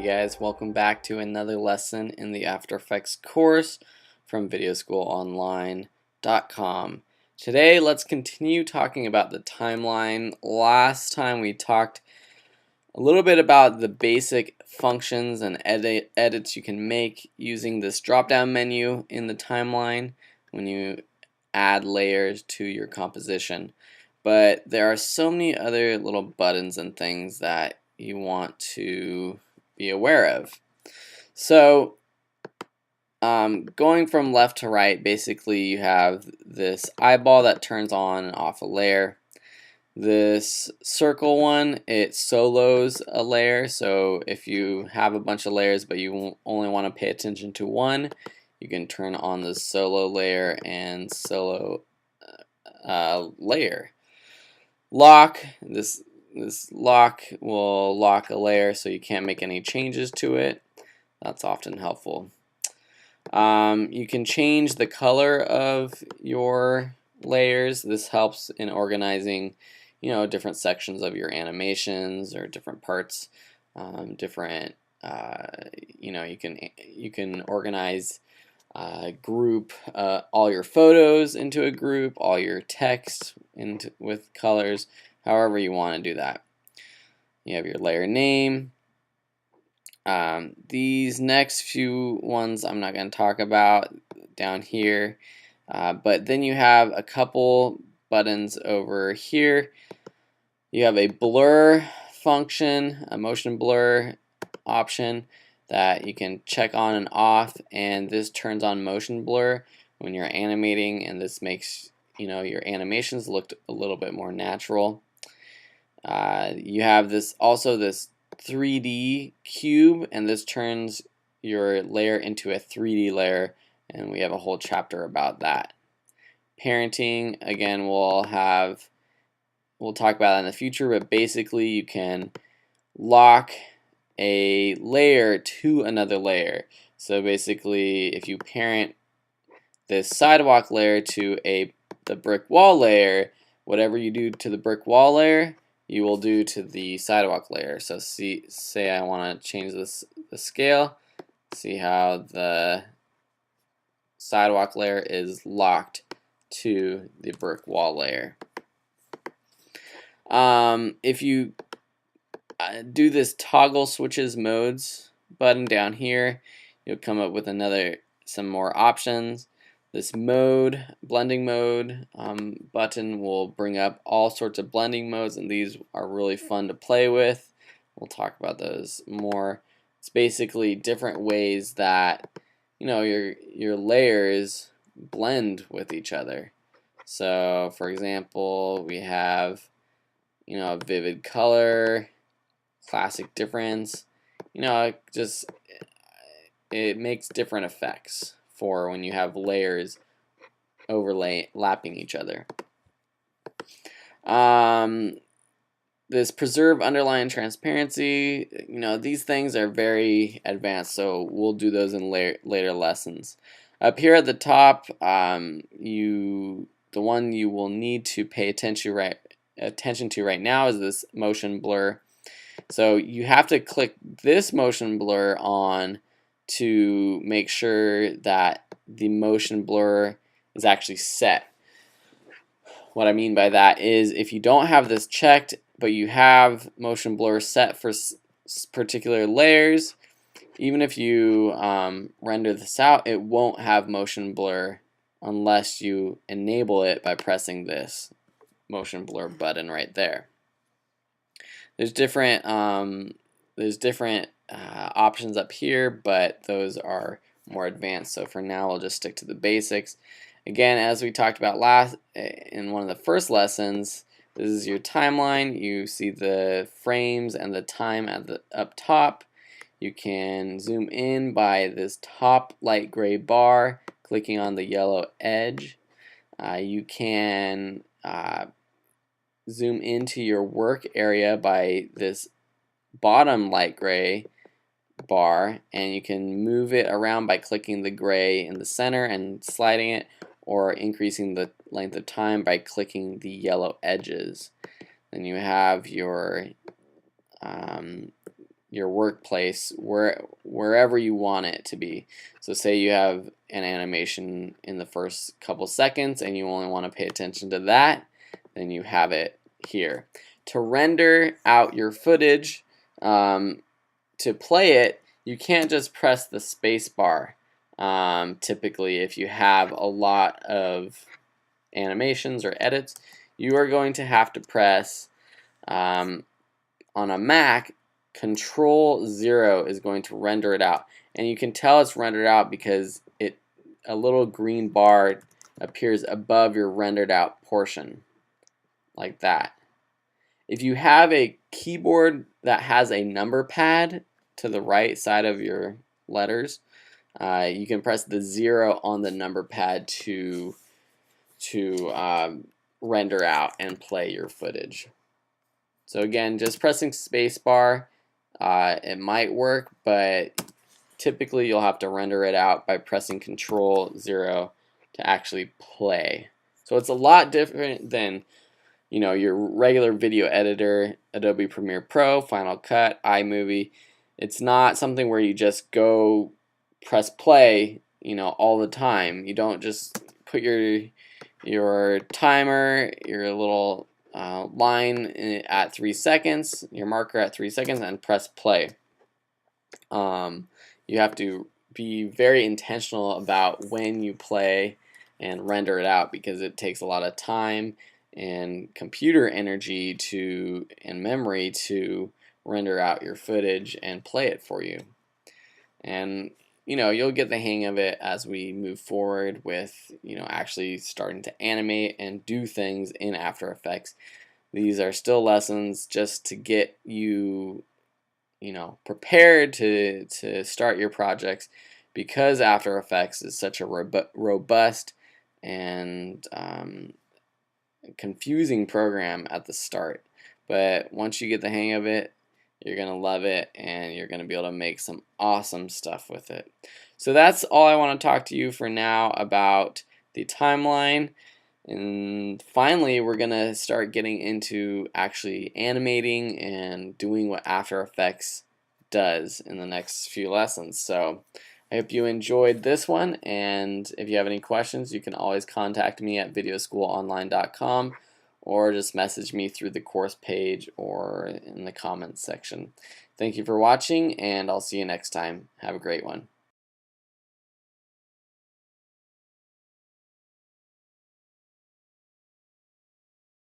Hey guys, welcome back to another lesson in the After Effects course from videoschoolonline.com. Today let's continue talking about the timeline. Last time we talked a little bit about the basic functions and edits you can make using this drop-down menu in the timeline when you add layers to your composition. But there are so many other little buttons and things that you want to be aware of. So going from left to right, basically you have this eyeball that turns on and off a layer. This circle one, it solos a layer, so if you have a bunch of layers but you only want to pay attention to one, you can turn on the solo layer and solo layer. Lock, this lock will lock a layer so you can't make any changes to it. That's often helpful. You can change the color of your layers. This helps in organizing, different sections of your animations or different parts. You can organize, group all your photos into a group, all your text with colors. However you want to do that. You have your layer name. These next few ones I'm not going to talk about down here, but then you have a couple buttons over here. You have a blur function, a motion blur option that you can check on and off, and this turns on motion blur when you're animating, and this makes your animations look a little bit more natural. You have this 3D cube, and this turns your layer into a 3D layer, and we have a whole chapter about that. Parenting, again, we'll talk about that in the future, but basically you can lock a layer to another layer. So basically, if you parent this sidewalk layer to the brick wall layer, whatever you do to the brick wall layer, you will do to the sidewalk layer. So say I want to change the scale. See how the sidewalk layer is locked to the brick wall layer. If you do this toggle switches modes button down here, you'll come up with some more options. This blending mode button will bring up all sorts of blending modes, and these are really fun to play with. We'll talk about those more. It's basically different ways that your layers blend with each other. So for example, we have a vivid color, classic difference. It makes different effects for when you have layers overlapping each other. This preserve underline transparency, these things are very advanced, so we'll do those in later lessons. Up here at the top, the one you will need to pay attention to right now is this motion blur. So you have to click this motion blur on to make sure that the motion blur is actually set. What I mean by that is if you don't have this checked, but you have motion blur set for particular layers, even if you render this out, it won't have motion blur unless you enable it by pressing this motion blur button right there. There's different options up here, but those are more advanced. So for now, we'll just stick to the basics. Again, as we talked about in one of the first lessons, this is your timeline. You see the frames and the time up top. You can zoom in by this top light gray bar, clicking on the yellow edge. You can zoom into your work area by this bottom light gray bar, and you can move it around by clicking the gray in the center and sliding it, or increasing the length of time by clicking the yellow edges. Then you have your your workplace wherever you want it to be. So say you have an animation in the first couple seconds and you only want to pay attention to that, then you have it here. To render out your footage, to play it, you can't just press the space bar. Typically, if you have a lot of animations or edits, you are going to have to press, on a Mac, Control 0 is going to render it out. And you can tell it's rendered out because a little green bar appears above your rendered out portion, like that. If you have a keyboard that has a number pad to the right side of your letters, you can press the 0 on the number pad to render out and play your footage. So again, just pressing spacebar, it might work, but typically you'll have to render it out by pressing Control 0 to actually play. So it's a lot different than your regular video editor, Adobe Premiere Pro, Final Cut, iMovie. It's not something where you just go press play, all the time. You don't just put your timer, your little line at 3 seconds, your marker at 3 seconds, and press play. You have to be very intentional about when you play and render it out, because it takes a lot of time and computer energy and memory to render out your footage and play it for you. And you'll get the hang of it as we move forward with actually starting to animate and do things in After Effects. These are still lessons just to get you prepared to start your projects, because After Effects is such a robust and confusing program at the start. But once you get the hang of it, you're going to love it, and you're going to be able to make some awesome stuff with it. So that's all I want to talk to you for now about the timeline. And finally, we're going to start getting into actually animating and doing what After Effects does in the next few lessons. So I hope you enjoyed this one, and if you have any questions, you can always contact me at videoschoolonline.com, or just message me through the course page or in the comments section. Thank you for watching, and I'll see you next time. Have a great one.